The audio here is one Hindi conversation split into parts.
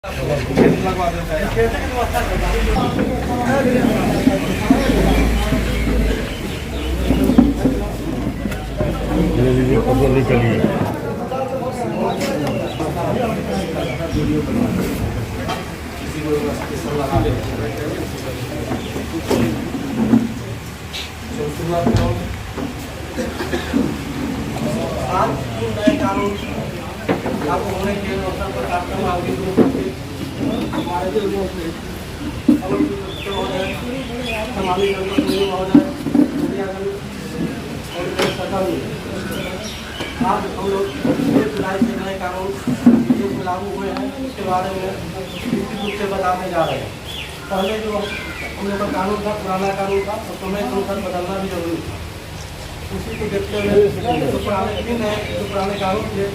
लगवा देता है। चलिए कानून लागू होने के अवसर पर कार्यक्रम आगे हमारे जो समावेश आज हम लोग 1 जुलाई से नए कानून जो लागू हुए हैं उसके बारे में निश्चित रूप से बताने जा रहे हैं। पहले जो हम लोग का कानून था, पुराना कानून था, तो समय के अनुसार बदलना भी जरूरी था। उसी को देखते हुए जो पुराने दिन है, जो पुराने कानून थे,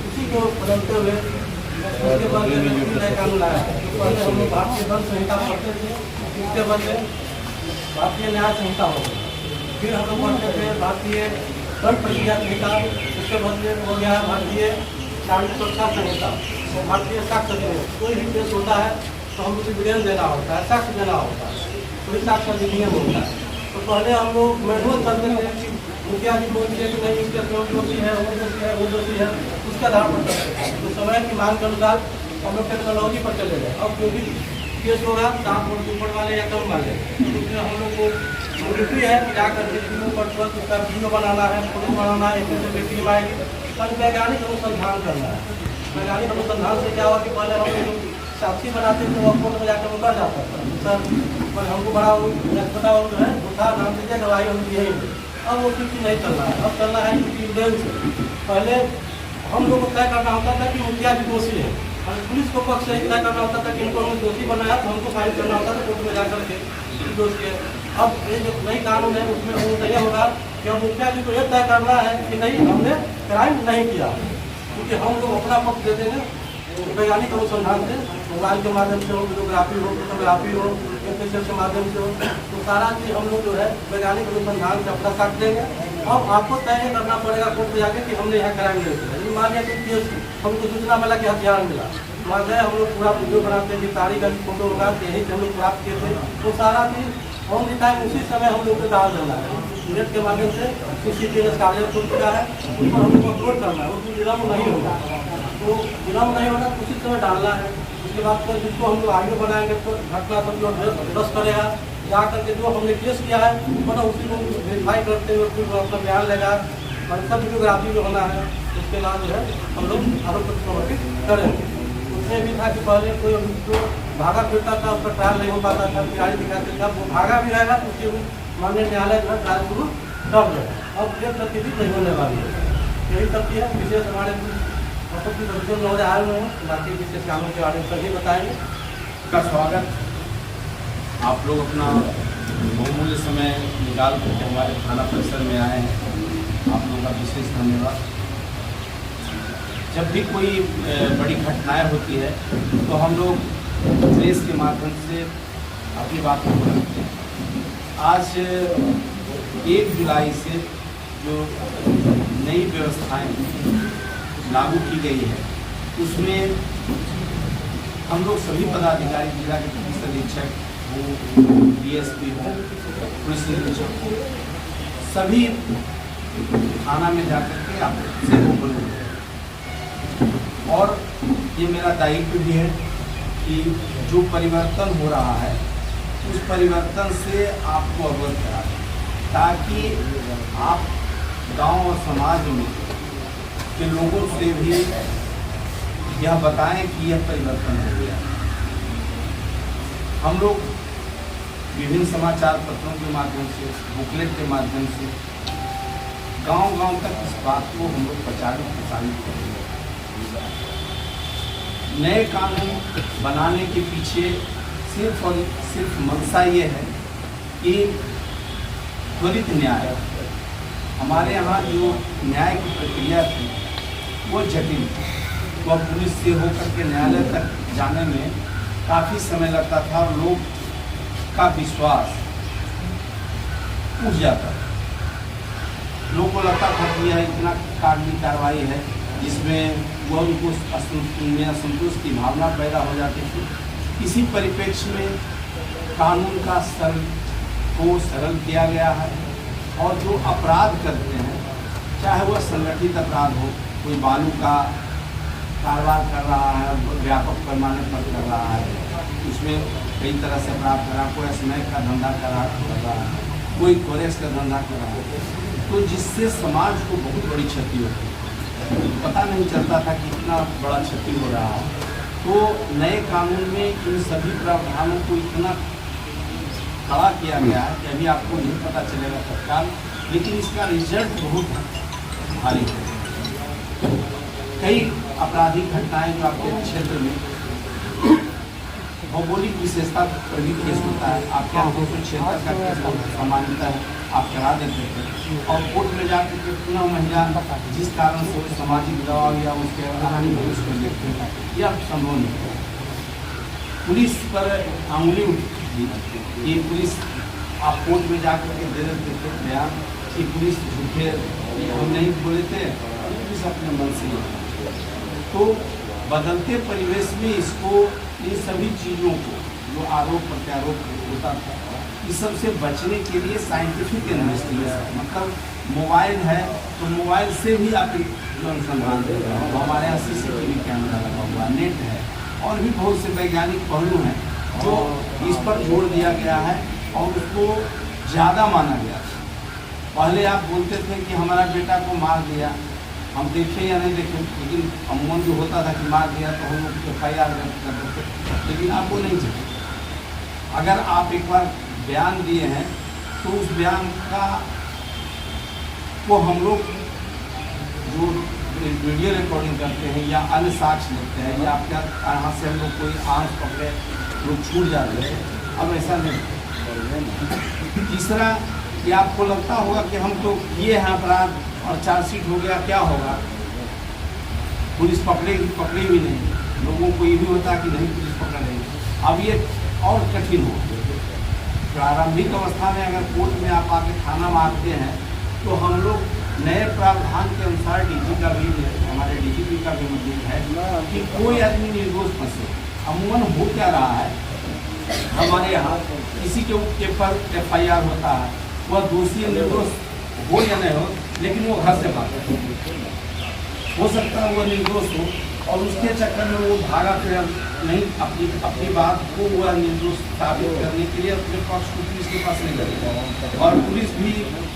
उसी को बदलते हुए उसके बदले में नए कानून लाया है। पहले हम लोग भारतीय दंड संहिता पढ़ते थे, उसके बदले भारतीय न्याय संहिता हो गई। फिर हम लोग पढ़ते थे भारतीय दंड प्रक्रिया संहिता, उसके बदले हो गया भारतीय नागरिक सुरक्षा संहिता, भारतीय साक्ष्य अधिनियम। कोई भी केस होता है तो हम लोग एविडेंस देना होता है, साक्ष्य देना होता है, कोई साक्ष्य अधिनियम होता है। तो पहले हम लोग मैनुअल चलते थे कि मुखिया जी बोलती है कि नहीं इसके दोषी है, वो दोषी है, वो दोषी है, उसके आधार पर चलते थे। तो समय की मांग के अनुसार हम लोग टेक्नोलॉजी पर चले गए। अब जो भी केस होगा 7 वोट ऊपर वाले या कम वाले, उसमें हम लोग को जरूरी है कि जाकर वीडियो पर तुरंत उसका वीडियो बनाना है, फोटो बनाना है, एक टीम आएगी। पर वैज्ञानिक अनुसंधान करना है। वैज्ञानिक अनुसंधान से क्या हुआ कि पहले हम लोग साक्षी बनाते थे, वो कोर्ट में जाकर वो कर जाता था सर पर हमको बड़ा पता जो है उठा नाम दीजिए गवाही हम दिए ही। अब वो चीज़ नहीं चलना है, अब चलना है कि एविडेंस। पहले हम लोग को तय करना होता था कि मुखिया जी दोषी है, और पुलिस को पक्ष से तय करना होता था कि इनको हमने दोषी बनाया तो हमको फाइल करना होता था कोर्ट में जाकर के दोषी है। अब ये जो नई कानून है उसमें वो यह होगा कि हम मुखिया जी को यह तय करना है कि नहीं हमने क्राइम नहीं किया, क्योंकि हम लोग अपना पक्ष दे देंगे वैज्ञानिक अनुसंधान से, मोबाइल के माध्यम से हो, वीडियोग्राफी हो, फोटोग्राफी हो, एफएसएल के माध्यम से हो, तो सारा चीज़ हम लोग जो है वैज्ञानिक अनुसंधान से अपना साथ देंगे। अब आपको तय करना पड़ेगा कोर्ट में जाके कि हमने यहाँ क्राइम नहीं किया। मान लिया कि हमको सूचना मिला कि हथियार मिला, वहाँ गए हम लोग पूरा वीडियो बनाते थे, तारीख फोटो होगा यही से हम लोग प्राप्त किए थे। तो सारा चीज़ ऑन द टाइम उसी समय हम लोग को डाल देना है। नेट के माध्यम से CCTV कार्य खुल चुका है, उस पर हम लोग को अपलोड करना है, उसमें विलम्ब नहीं होगा। तो विलम्ब नहीं होगा उसी समय डालना है। उसके बाद फिर जिसको हम लोग आगे बढ़ाएंगे तो घटना सब जो दस करेगा, जा करके जो हमने केस किया है मतलब उसी को वेरीफाई करते हुए फिर अपना बयान लेगा, और सब वीडियोग्राफी जो होना है उसके बाद जो है हम लोग आरोप पत्र समर्पित करेंगे। उसमें भी था कि पहले कोई जो भागा फिरता था उसका ट्रायल नहीं हो पाता था, गाड़ी दिखाते था, वो भागा भी रहेगा तो उसके माननीय न्यायालय जो है ट्रायल शुरू कर देगा। अब ये तरकीब नहीं होने वाली है, यही तरकीब है। विशेष हमारे महोदय आए हुए हैं, बाकी विशेष कानून के बारे में सभी बताएंगे। का स्वागत। आप लोग अपना बहुमूल्य समय निकाल करके हमारे थाना परिसर में आए हैं, आप लोगों का विशेष धन्यवाद। जब भी कोई बड़ी घटनाएं होती है तो हम लोग प्रेस के माध्यम से अपनी बात को रखते हैं। आज 1 जुलाई से जो नई व्यवस्थाएं लागू की गई है उसमें हम लोग सभी पदाधिकारी, जिला के पुलिस अधीक्षक हो, DSP हो, पुलिस निरीक्षक हो, सभी थाना में जाकर के आप से रूबरू हो। और ये मेरा दायित्व भी है कि जो परिवर्तन हो रहा है उस परिवर्तन से आपको अवगत कराएं, ताकि आप गांव और समाज में के लोगों से भी यह बताएं कि यह परिवर्तन हो गया। हम लोग विभिन्न समाचार पत्रों के माध्यम से, बुकलेट के माध्यम से गांव-गांव तक इस बात को हम लोग प्रचारित प्रसारित करेंगे। नए कानून बनाने के पीछे सिर्फ और सिर्फ मंशा ये है कि त्वरित न्याय। हमारे यहाँ जो न्याय की प्रक्रिया थी वो जटिल थी, तो पुलिस से होकर के न्यायालय तक जाने में काफ़ी समय लगता था और लोग का विश्वास उठ जाता था। लोगों को लगता था कि यह इतना कानूनी कार्रवाई है जिसमें वह उनको असंतोष की भावना पैदा हो जाती थी। इसी परिप्रेक्ष्य में कानून का सरल किया गया है और जो अपराध करते हैं, चाहे वह संगठित अपराध हो, कोई बालू का कारोबार कर रहा है, व्यापक पैमाने पर कर रहा है, उसमें कई तरह से अपराध कर रहा है, कोई स्नैक का धंधा कर रहा है, कोई कोरेस का धंधा कर रहा है, तो जिससे समाज को बहुत बड़ी क्षति होती है। पता नहीं चलता था कि इतना बड़ा क्षति हो रहा है। तो नए कानून में इन सभी प्रावधानों को इतना खड़ा किया गया है कि अभी आपको नहीं पता चलेगा तत्काल, लेकिन इसका रिजल्ट बहुत भारी है। कई आपराधिक घटनाएं जो आपके क्षेत्र में भौगोलिक विशेषता पर भी केस होता है, आपके यहाँ 200 क्षेत्र का केस सामान्यतः आप करा देते थे और कोर्ट में जाकर के पुनः महिला जिस कारण से सामाजिक दबाव या उसके हानि भविष्य को देखते हैं, यह संभव नहीं है। पुलिस पर आंगुली उठी, ये पुलिस आप कोर्ट में जाकर के दे देते थे बयान कि पुलिस झूठे, हम नहीं बोले थे, पुलिस अपने मन से। तो बदलते परिवेश में इसको, इन सभी चीज़ों को जो आरोप प्रत्यारोप होता था, इस सब से बचने के लिए साइंटिफिक इन्वेस्टिगेशन, मतलब मोबाइल है तो मोबाइल से भी आप जो अनुसंधान दे रहे हो, हमारे यहाँ CCTV कैमरा लगा हुआ, नेट है और भी बहुत से वैज्ञानिक पहलू हैं जो इस पर जोड़ दिया गया है और उसको ज़्यादा माना गया। पहले आप बोलते थे कि हमारा बेटा को मार दिया, हम देखें या नहीं देखें, लेकिन अमूमन जो होता था कि मार दिया तो हम लोग FIR कर देते, लेकिन आप वो नहीं चाहते। अगर आप एक बार बयान दिए हैं तो उस बयान का को हम लोग जो वीडियो रिकॉर्डिंग करते हैं या अन्य साक्ष्य लेते हैं या आपके यहाँ से हम लोग कोई आंख पकड़े लोग छूट जाते हैं, अब ऐसा नहीं। तीसरा, कि आपको लगता होगा कि हम तो किए हैं अपराध और चार्जशीट हो गया, क्या होगा, पुलिस पकड़ेगी, पकड़ी भी नहीं, लोगों को ये भी होता है कि नहीं पुलिस पकड़ लेगी। अब ये और कठिन हो। प्रारंभिक अवस्था में अगर कोर्ट में आप आके थाना मारते हैं तो हम लोग नए प्रावधान के अनुसार DG का भी, हमारे DGP का भी मतलब है कि कोई आदमी निर्दोष फंसे। अमूमन हो क्या रहा है, हमारे यहाँ किसी के पर FIR होता है, वह दोषी निर्दोष हो या नहीं हो, लेकिन वो घर से भागा, हो सकता है वो निर्दोष हो और उसके चक्कर में वो भागा, फिर नहीं अपनी बात को वह निर्दोष साबित करने के लिए अपने पक्ष को पुलिस के पास नहीं करेगा। और पुलिस भी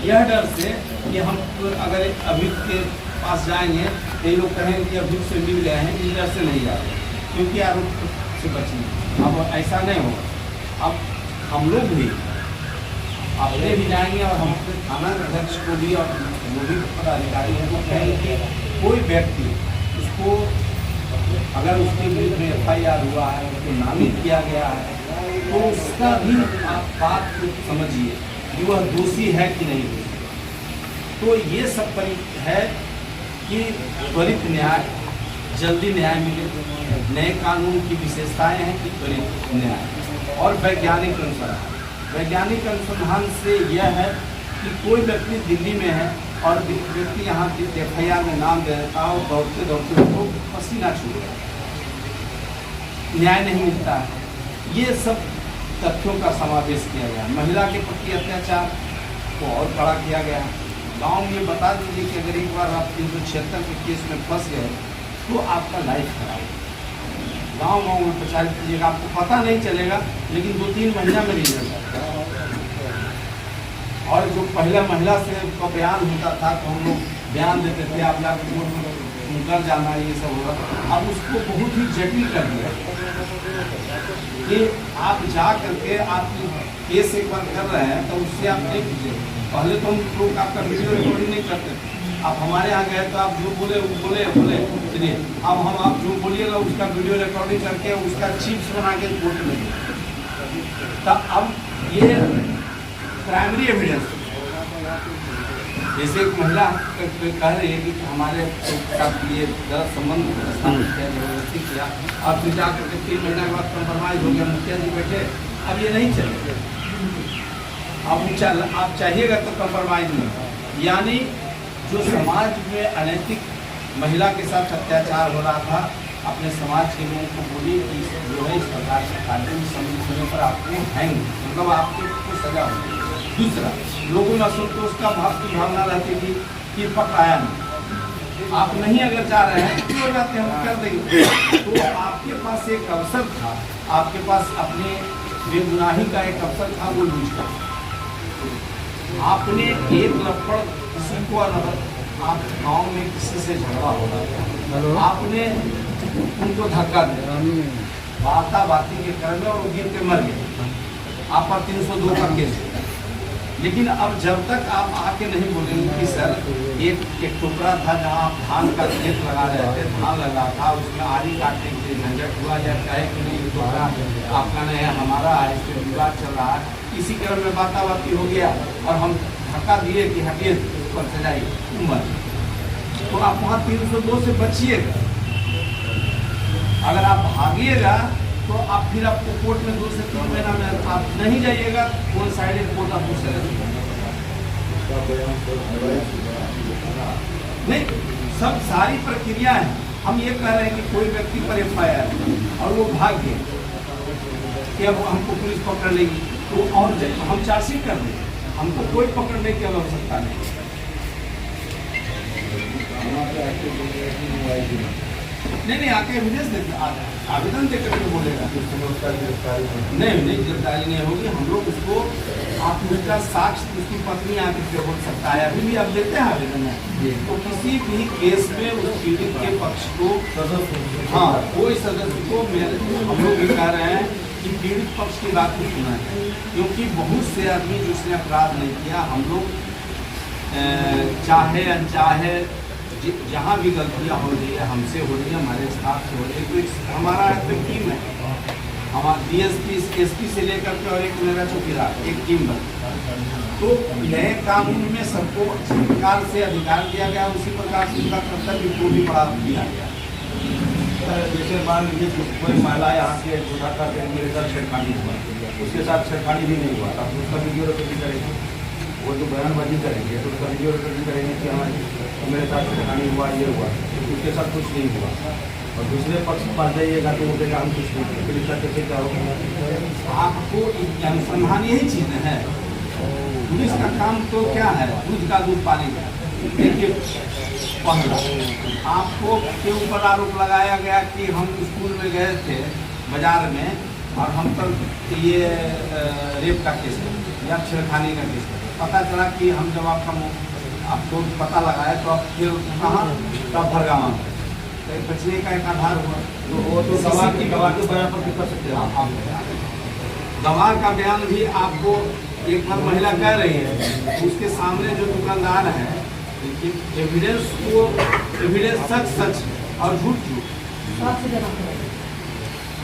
यह डर से कि हम अगर अभियुक्त के पास जाएंगे तो ये लोग कहेंगे कि अभियुक्त से मिल गए हैं, इस डर से नहीं जा रहे, क्योंकि आरोप से बचने। अब ऐसा नहीं होगा। अब हम लोग भी अपने भी जाएंगे और हम थाना अध्यक्ष को भी और जो भी पदाधिकारी हैं वो कहेंगे कि कोई व्यक्ति उसको अगर उसके विरुद्ध में FIR हुआ है, उसको नामित किया गया है, तो उसका भी आप बात को समझिए कि वह दोषी है कि नहीं। तो ये सब है कि त्वरित न्याय, जल्दी न्याय मिले। नए कानून की विशेषताएं हैं कि त्वरित न्याय और वैज्ञानिक अनुसंधान। वैज्ञानिक अनुसंधान से यह है कि कोई व्यक्ति दिल्ली में है और व्यक्ति यहाँ FIR में नाम दे देता है और दौड़ते दौड़ते उसको पसीना छूट गया, न्याय नहीं मिलता है। ये सब तथ्यों का समावेश किया गया। महिला के प्रति अत्याचार को और कड़ा किया गया। गांव में बता दीजिए कि अगर एक बार आप 376 के केस में फंस गए तो आपका लाइफ खराब है। गाँव में प्रचारित कीजिएगा, आपको पता नहीं चलेगा, लेकिन 2-3 महीना में रिजल्ट आता है। और जो पहला महिला से का बयान होता था तो हम लोग बयान देते थे, आप जाकर कोर्ट में कर जाना, ये सब होगा। अब उसको बहुत ही जटिल कर दिया कि आप जा करके आप केस एक बार कर रहे हैं तो उससे आप नहीं कीजिए। पहले तो हम लोग आपका वीडियो रिकॉर्डिंग नहीं करते थे। आप हमारे यहाँ गए तो आप जो बोले वो बोले चलिए, अब हम आप जो बोलिएगा उसका वीडियो रिकॉर्डिंग करके उसका चिप्स बना के कोर्ट में तो अब ये प्राइमरी एविडेंस। जैसे एक महिला कह रही है कि हमारे साथ ये गलत संबंध जबरदस्ती किया, अब फिर जा करके 3 महीना के बाद कंप्रोमाइज हो गया, मुखिया जी बैठे, अब ये नहीं चले। अब आप चाहिएगा तो कंप्रोमाइज नहीं। यानी जो समाज में अनैतिक महिला के साथ अत्याचार हो रहा था, अपने समाज के लोगों को बोली कि जो है इस प्रकार से कानून समय पर आपको हैंग मतलब आपको सजा होगी। दूसरा, लोगों में असंतोष का भावना रहती थी कि पकड़ाया नहीं, आप नहीं अगर जा रहे हैं तो हो जाते हम कर देंगे। तो आपके पास एक अवसर था, आपके पास अपने बेगुनाही का एक अवसर था, वो यूज कर आपने एक लपड़ किसी को आप गाँव में किसी से झगड़ा हो रहा, आपने उनको धक्का दिया, बाती के क्रम में और वो गिर के मर गए, आप पर 302 का केस। लेकिन अब जब तक आप आके नहीं बोलेंगे कि सर एक टुकड़ा था जहाँ आप धान का खेत लगा रहे थे, धान लगा था, उसमें आरी काटने के लिए झंझट हुआ, या कहे कि नहीं टुकड़ा आपका नहीं है हमारा है, इस पर विवाद चल रहा है, इसी क्रम में बाताबाती हो गया और हम धक्का दिए कि हटिए पर सजाई उम्र, तो आप वहाँ 302 से बचिएगा। अगर आप भागिएगा तो आप फिर आपको कोर्ट में 2 से 3 महीना में आप नहीं जाइएगा, वन साइडेड कोर्ट आपको सजा नहीं। सब सारी प्रक्रिया है। हम ये कह रहे हैं कि कोई व्यक्ति पर FIR और वो भाग गए कि अब हमको पुलिस पकड़ लेगी, तो और हम चार्जशीट कर देंगे, हमको कोई पकड़ने की आवश्यकता नहीं। नहीं आके एविडेंस दे आवेदन दे करके बोलेगा, नहीं गिरफ्तारी नहीं होगी। हम लोग उसको आप उसका साक्ष्य उसकी पत्नी आके बोल सकता है, अभी भी आप देते हैं आवेदन में। तो किसी भी केस में उस पीड़ित के पक्ष को हाँ कोई सदस्य को हम लोग ये कह रहे हैं कि पीड़ित पक्ष की बात नहीं सुना है, क्योंकि बहुत से आदमी जिसने अपराध नहीं किया, हम लोग चाहे अनचाहे जहाँ भी गलतियाँ हो रही है हमसे हो रही है, हमारे स्टाफ से हो रही है, तो हमारा एक टीम है, हमारा DSP SP से लेकर के और एक मेरा चौकीदार, एक टीम बन। तो नए कानून में सबको जिस प्रकार से अधिकार दिया गया उसी प्रकार से उनका कर्तव्य को भी बढ़ा दिया गया। जैसे मान लीजिए कोई महिला यहाँ के झूठा का मेरे साथ छेड़खानी हुआ, उसके साथ छेड़खानी भी नहीं हुआ, आप उसका वीडियो रिकॉर्डिंग करेंगे, वो जो बयानबाजी करेंगे तो उसका वीडियो रिकॉर्डिंग करेंगे कि हमारे मेरे साथ छेड़खानी हुआ, ये हुआ, उसके साथ कुछ नहीं हुआ, और दूसरे पक्ष पास जाइएगा तो वो देगा हम कुछ नहीं किया, फिर इसका कैसे क्या होगा? आपको अनुसंधान यही चीज़ है, पुलिस का काम तो क्या है, दूध का दूध पानी का। देखिए पहला आपको के ऊपर आरोप लगाया गया कि हम स्कूल में गए थे बाजार में और हम पर ये रेप का केस कर या छेड़खानी का केस कर, पता चला कि हम जब आपको पता लगाया तो आप फिर कहाँ तब भरगामा में तो बचने का एक आधार हुआ। तो वो तो गवाह के बयान पर कर सकते हैं, गवाह का बयान भी आपको एक बार महिला कह रही है, उसके सामने जो दुकानदार है, लेकिन एविडेंस सच और झूठ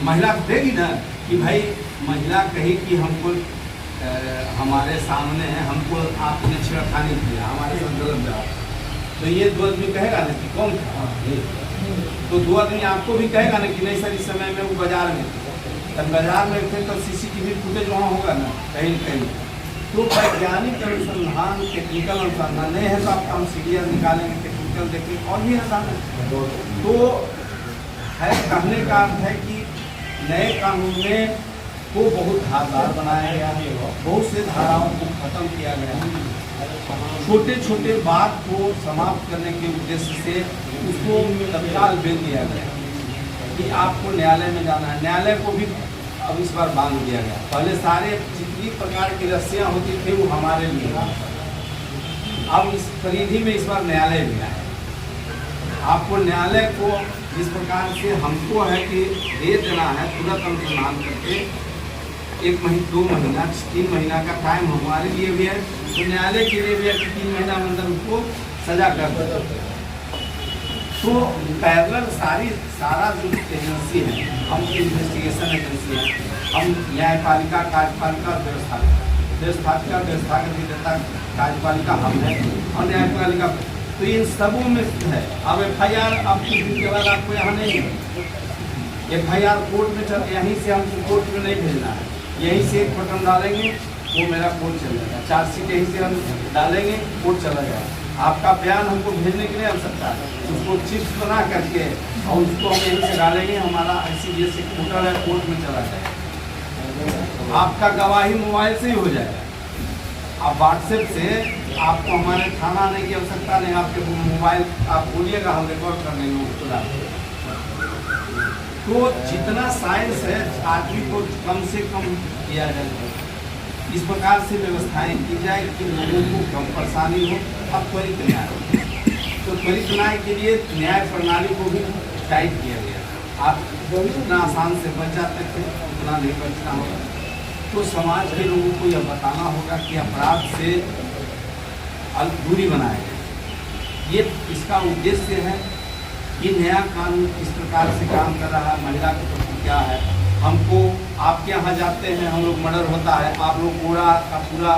महिला देगी ना कि भाई महिला कही कि हमको हमारे सामने हमको आपने छेड़खानी किया, हमारे साथ गलत रहा, तो ये 2 आदमी कहेगा ना कि कौन था, तो 2 आदमी आपको भी कहेगा ना कि नहीं सर इस समय में वो बाजार में थे, तब बाजार में थे तो CCTV फुटेज वहाँ होगा ना कहीं कहीं। तो वैज्ञानिक अनुसंधान टेक्निकल अनुसंधान नहीं है तो आप हम सीरियल निकालेंगे, टेक्निकल देखेंगे और भी आसान है। तो है कहने का अर्थ है कि नए कानून में को बहुत धारदार बनाया गया है, बहुत से धाराओं को खत्म किया गया है, छोटे छोटे बात को समाप्त करने के उद्देश्य से उसको तत्काल बेल दिया गया कि आपको न्यायालय में जाना है। न्यायालय को भी अब इस बार बांध दिया गया, पहले सारे जितनी प्रकार की रस्सियाँ होती थी वो हमारे लिए, अब इस परिधि में इस बार न्यायालय भी आया। आपको न्यायालय को जिस प्रकार से हमको है कि दे देना है तुरंत अनुसंधान करके 1 महीना 2 महीना 3 महीना का टाइम हमारे लिए भी है, तो न्यायालय के लिए भी है कि 3 महीना में अंदर उनको सजा कर दे। तो पैरेलल सारा जो एजेंसी है, हम इन्वेस्टिगेशन एजेंसी है, हम न्यायपालिका कार्यपालिका व्यवस्थापिका व्यवस्थागत विधेयता कार्यपालिका हम है और न्यायपालिका, तो इन सबों में है। अब FIR आपकी दिन के बाद आपको यहाँ नहीं है, FIR कोर्ट में चल, यहीं से हमको कोर्ट में नहीं भेजना है, यहीं से एक बटन डालेंगे वो मेरा कोर्ट चल जाएगा, चार्जशीट यहीं से हम डालेंगे कोर्ट चला जाएगा। आपका बयान हमको भेजने की नहीं आवश्यकता है, उसको चिप्स बना करके और उसको हम यहीं से डालेंगे, हमारा ICDS एक पोर्टल है, कोर्ट में चला जाएगा। आपका गवाही मोबाइल से ही हो जाएगा। आप व्हाट्सएप से आपको हमारे थाना आने की आवश्यकता नहीं, आपके मोबाइल आप बोलिएगा, हम रिकॉर्ड कर लेंगे उसको डाल के। तो जितना साइंस है आदमी को कम से कम किया जाए, इस प्रकार से व्यवस्थाएं की जाए कि लोगों को कम परेशानी हो। अब त्वरित न्याय, तो त्वरित न्याय के लिए न्याय प्रणाली को भी टाइट किया गया। आप जितना आसान से बच जाते थे उतना नहीं बचना होगा। तो समाज के लोगों को यह बताना होगा कि अपराध से दूरी बनाए जाए। ये इसका उद्देश्य है कि नया कानून किस प्रकार से काम कर रहा है, महिला के प्रति क्या है। हमको आपके यहाँ जाते हैं, हम लोग मर्डर होता है, आप लोग पूरा का पूरा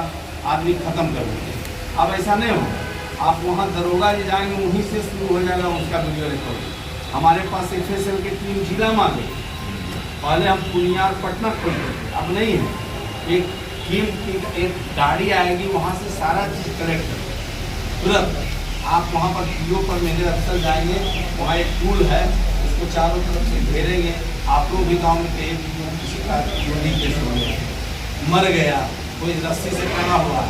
आदमी खत्म कर देते हैं। अब ऐसा नहीं हो, आप वहाँ दरोगा जी जाएंगे, वहीं से शुरू हो जाएगा उसका वीडियो रिकॉर्डिंग। हमारे पास FSL की टीम जिला में आ गई। पहले हम पूर्णिया और पटना खोलते थे, अब नहीं है। एक टीम की एक गाड़ी आएगी, वहाँ से सारा चीज़ कलेक्ट कर तुरंत आप वहाँ पर PO पर मेरे अफसर जाएंगे, वहाँ एक टूल है, उसको चारों तरफ से घेरेंगे। आप लोग भी गाँव में थे, किसी का गोली केस हो गया, मर गया, कोई रस्सी से टंगा हुआ,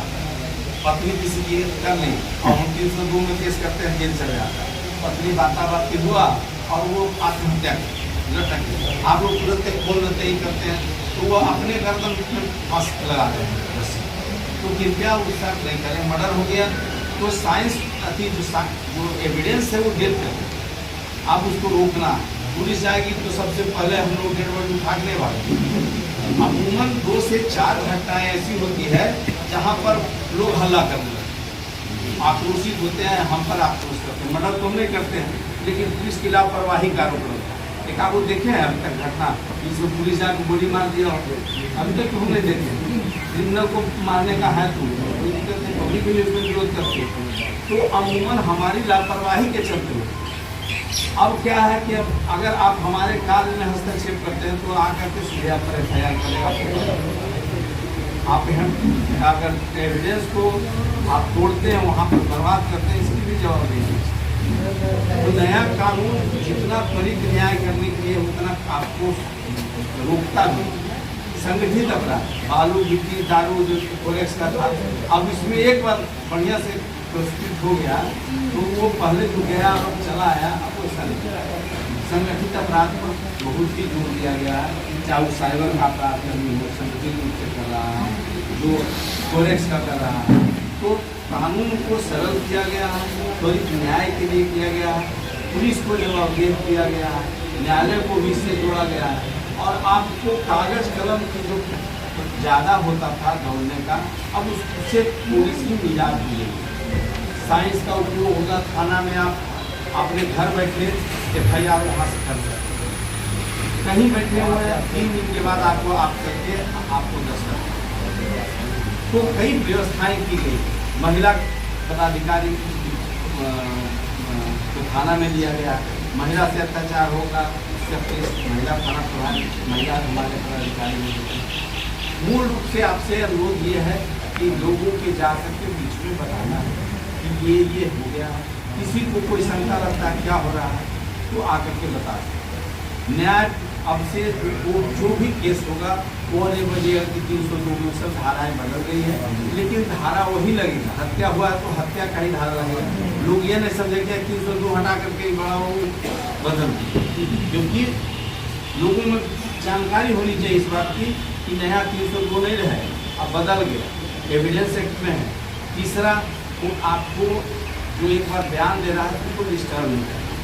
पत्नी किसी की कर ली और हम 302 में केस करते हैं, जेल चले जाता है। पत्नी बाताबाती हुआ और वो आत्महत्या लटक गई, आप लोग तुरंत खोल देते ही करते हैं, तो वो अपने गर्दन में फंस लगा रहे हैं रस्सी। तो कृपया उसका नहीं करें। मर्डर हो गया तो साइंस अति जो एविडेंस है वो डेट करें, आप उसको रोकना। पुलिस आएगी तो सबसे पहले हम लोग डेड बॉडी उठाने वाले। अमूमन 2 से 4 घटनाएं ऐसी होती है जहां पर लोग हल्ला करने लगते, आक्रोशित होते हैं, हम पर आक्रोश करते हैं। मर्डर तो हम नहीं करते हैं, लेकिन पुलिस की लापरवाही का आरोप लगता है। एक आपको देखे हैं अभी तक घटना जिसमें पुलिस जाकर गोली मार दिया हो, अभी तक तो हम नहीं देखे। क्रिमिनल को मारने का है तो पब्लिक भी इसमें विरोध करते हैं। तो अमूमन हमारी लापरवाही के चलते होते। अब क्या है कि अब अगर आप हमारे कार्य में हस्तक्षेप करते हैं तो आकर के सीधे आप पर FIR करेगा। आप अगर एविडेंस को आप तोड़ते हैं, वहाँ पर बर्बाद करते हैं, इसकी भी जवाबदेही है। तो नया कानून जितना त्वरित न्याय करने के लिए उतना आपको रोकता भी। संगठित अपराध, बालू गिट्टी दारू जो फोरेक्स का था, अब इसमें एक बार बढ़िया से प्रस्तुत हो गया तो वो पहले जो गया और चला आया, अब वो संगठित अपराध पर बहुत ही जोर दिया गया है। चाहे वो साइबर का अपराध करनी हो, संगठित रूप से कर रहा है, जो फोरेक्स का कर रहा है। तो कानून को सरल किया गया है, त्वरित न्याय के लिए किया गया है, पुलिस को जवाबदेह किया गया है, न्यायालय को भी इससे जोड़ा गया है। और आपको कागज कलम की जो ज़्यादा होता था दौड़ने का, अब उससे पुलिस की निजात मिलेगी। साइंस का उपयोग होगा। थाना में आप अपने घर बैठे FIR वहाँ से कर सकते हैं, कहीं बैठे हुए हैं, 3 दिन के बाद आपको आप करके आपको दस्तखत। तो कई व्यवस्थाएं की गई। महिला पदाधिकारी को थाना में लिया गया, महिला से अत्याचार होगा महिला थाना प्रभारी, महिला हमारे पदाधिकारी में। मूल रूप से आपसे अनुरोध ये है कि लोगों के जाकर के बीच में बताना है कि ये हो गया। किसी को कोई शंका लगता है क्या हो रहा है तो आकर के बता दें। न्याय अब से जो भी केस होगा वो नहीं बजेगा कि 302 में सब धाराएँ बदल गई है, लेकिन धारा वही लगेगा। हत्या हुआ है तो हत्या का ही धारा लगेगा। लोग ये नहीं समझेंगे 302 हटा करके बड़ा वो बदल, क्योंकि लोगों में जानकारी होनी चाहिए इस बात की कि नया 302 नहीं रहे, अब बदल गया, एविडेंस एक्ट में है। तीसरा, वो आपको जो एक बार बयान दे रहा है उसको डिस्टर्ब नहीं करना।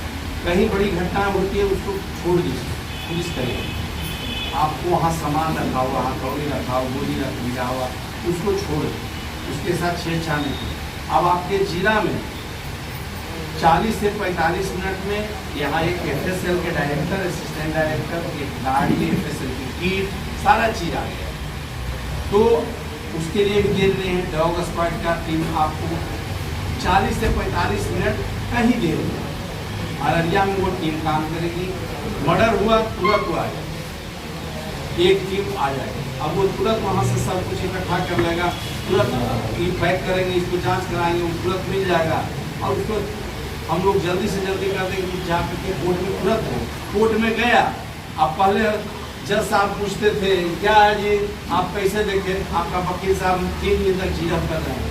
कहीं बड़ी घटना होती है उसको छोड़ दीजिए, पुलिस करेगी। आपको वहाँ सामान रखा हुआ, हथौड़ी रखा हुआ, गोली रख दिया हुआ, उसको छोड़ उसके साथ छेड़छाड़ नहीं करें। अब आपके जिला में 40 से 45 मिनट में यहाँ एक FSL के डायरेक्टर, असिस्टेंट डायरेक्टर, एक गाड़ी, FSL की किट, सारा चीज़ आ गया। तो उसके लिए भी दे रहे हैं डॉग स्क्वाड का टीम आपको 40 से 45 मिनट कहीं दे रहे हैं। अररिया में वो टीम काम करेगी। मर्डर हुआ तुरंत वो आ जाए, एक टीम आ जाएगी। अब वो तुरंत वहाँ से सब कुछ इकट्ठा कर लेगा, तुरंत पैक करेंगे, इसको जांच कराएंगे, वो तुरंत मिल जाएगा। और उसको हम लोग जल्दी से जल्दी कर दें कि जा करके कोर्ट में तुरंत हो। कोर्ट में गया, अब पहले जज साहब पूछते थे क्या है जी, आप कैसे देखें, आपका वकील साहब 3 दिन तक झिझक कर रहे हैं,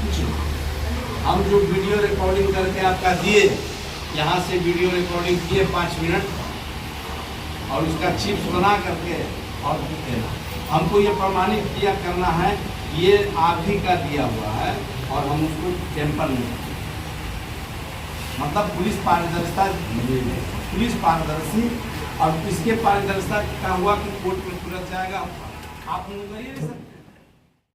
कुछ नहीं। हम जो वीडियो रिकॉर्डिंग करके आपका दिए, यहाँ से वीडियो रिकॉर्डिंग किए 5 मिनट और उसका चिप्स बना करके और देना, हमको ये प्रमाणित किया करना है ये आप ही का दिया हुआ है और हम उसको टेम्पर नहीं, मतलब पुलिस पारदर्शी और इसके पारदर्शिता का हुआ कि कोर्ट में तुरंत जाएगा। आप करिए सर।